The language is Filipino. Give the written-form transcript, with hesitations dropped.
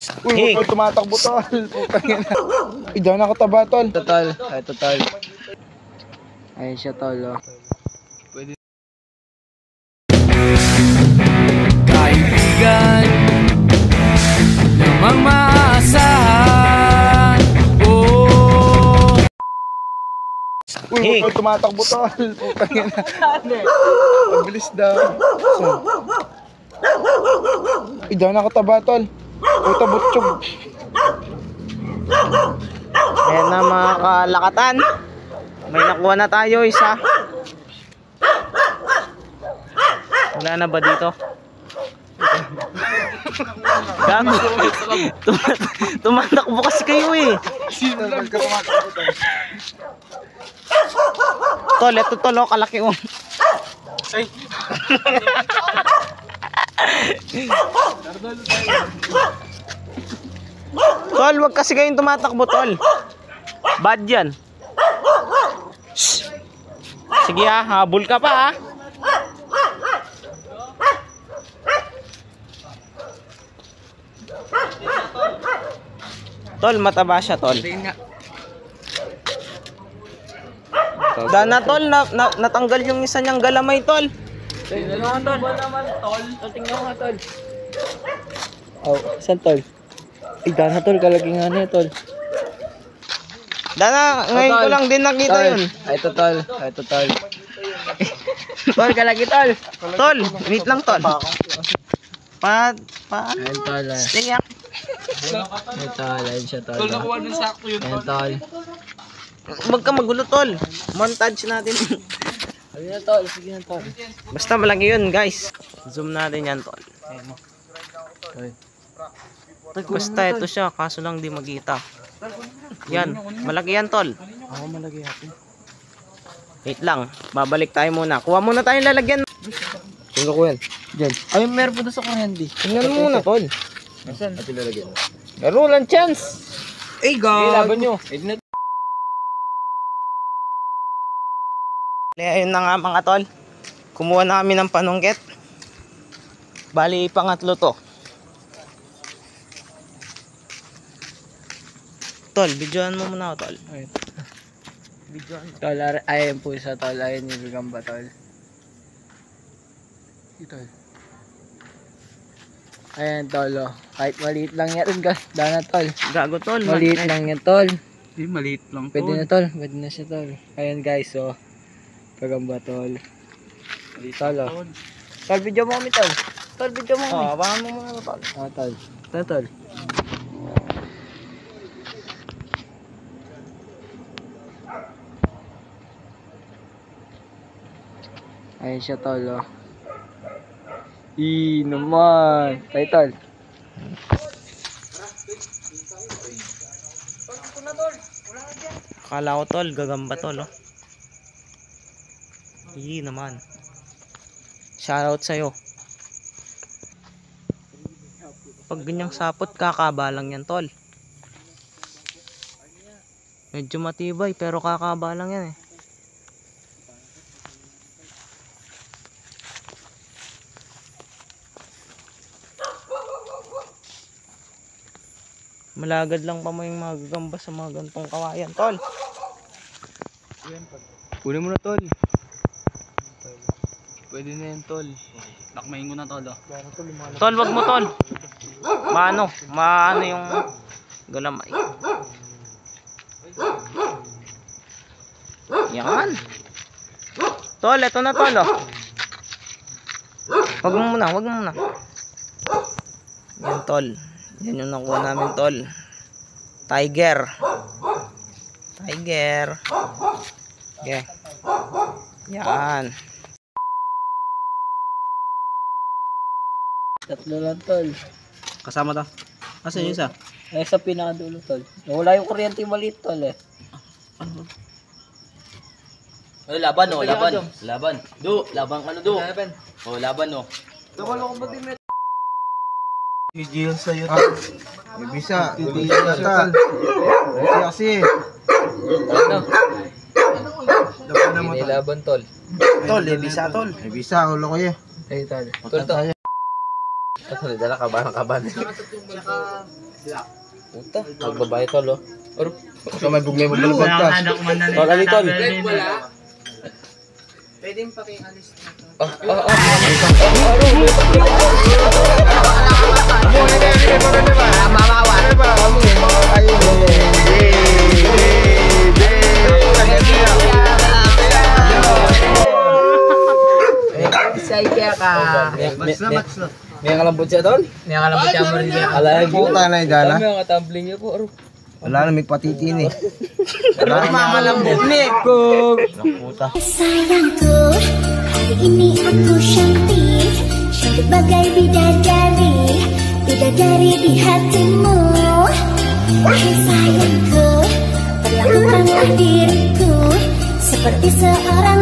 Uy, tol, tumatakbo tol. Putang ina. Idaw na kataba tol. Total, ay total. Ayun siya tol, oh. Pwede. Kaibigan namang maasahan. Oh. Uy, tol, tumatakbo tol. Putang ina. Ang bilis daw. Idaw na kataba tol. Puta butchog. Ayan na mga kalakatan. May nakuha na tayo isa. Wala na ba dito? Gago. Tumatakbo kasi kayo eh. Sino lang ka tumatakbo tol? Tol, ito tol, oh, kalaki oh. Ay. Tol, wag kasi kayong tumatakbo tol. Bad yan. Shhh. Sige ha, habol ka pa ha. Tol, mataba siya tol. Dana tol, natanggal yung isa niyang galamay tol. Tingnan mo naman tol. Tingnan mo tol. Oh, saan tol? Ay, Dana tol, kalaging nga na tol. Dana, ngayon ko lang din nakita Tol. yun. Ay tol, ay tol. Tol, kalagi tol. Tol, wait lang tol. Ayun tol. Stay up. Ayun tol, ayun siya tol. Tol, nakuha ng sakto yun Ayun tol. tol. Huwag ka magulo tol. Montage natin. Ayun na tol, sige na tol. Basta malaki yun guys. Zoom natin yan tol. Basta ito siya, kaso lang di magkita. Yan, malaki yan tol. Ako malagay natin. Wait lang, babalik tayo muna. Kuha muna tayong lalagyan. Tingnan ko yan. Diyan. Ay, meron po doon sa kuryente. Tingnan mo muna tol. Nasaan? At ilalagyan. Meron lang chance. Ay, gago. Laban nyo. Ayun na nga mga tol. Kumuha na kami ng panungkit. Bali, pangatlo to. Tol, videoan mo muna ako tol. Videoan mo. Tol, ayun po siya tol. Ayun yung gagamba tol. Ito. Ayan tol, oh. Kahit maliit lang yan guys. Dana tol. Gago tol. Maliit lang yan tol. Di maliit lang tol. Pwede na tol. Pwede na siya tol. Ayan guys, oh. Gagamba tol. Tol, oh. Tol, video mo kami tol. Tol, video mo kami. Oh, abangan mo muna tol. Ah, tol. Ito tol. Ayan siya tol, oh. Naman. Tayo tol. Akala ko tol, gagamba tol oh. Naman. Shoutout sa'yo. Pag ganyang sapot, kakaba lang yan tol. Medyo matibay pero kakaba lang yan eh. Malagad lang pa mo yung mga gagamba sa mga gantong kawayan tol. Kunin mo na tol. Pwede na yan tol. Lakmayin ko na tol oh. Tol, wag mo tol. Maano yung galamay. Yan. Tol, eto na tol oh. Wag mo muna. Yan tol. Yan yung nakuha namin tol. Tiger. Okay. Yan. Tatlo lang tol. Kasama to. Asan yung isa? Ay, sa pinakadulo tol. Nawala yung kuryente yung maliit tol eh. Ay, laban oh, laban. Laban. Laban ka na do. Oh, laban oh. Gigil sa'yo tol. May bisa. May bisa tol. Kasi. Laban tol. Tol, bisa tol. May bisa, ulo ko eh. Ay tol. Tol. Dala kaban. Puta, magbabae tol oh. Baka may bugay mo pala podcast. Tol, ali tol. Pwedeng pakialis na to. Say kaya ka. May kalambot siya tol? May kalabot siya mo rin siya. Alay mo. Puta na idala. May mga tumbling niya po. Wala na may patitin eh. Mamalambot ni Kung. Sayangku, hari ini aku cantik, cantik bagai bidadari, bidadari di hatimu. Wahai sayangku, perlakukanlah diriku seperti seorang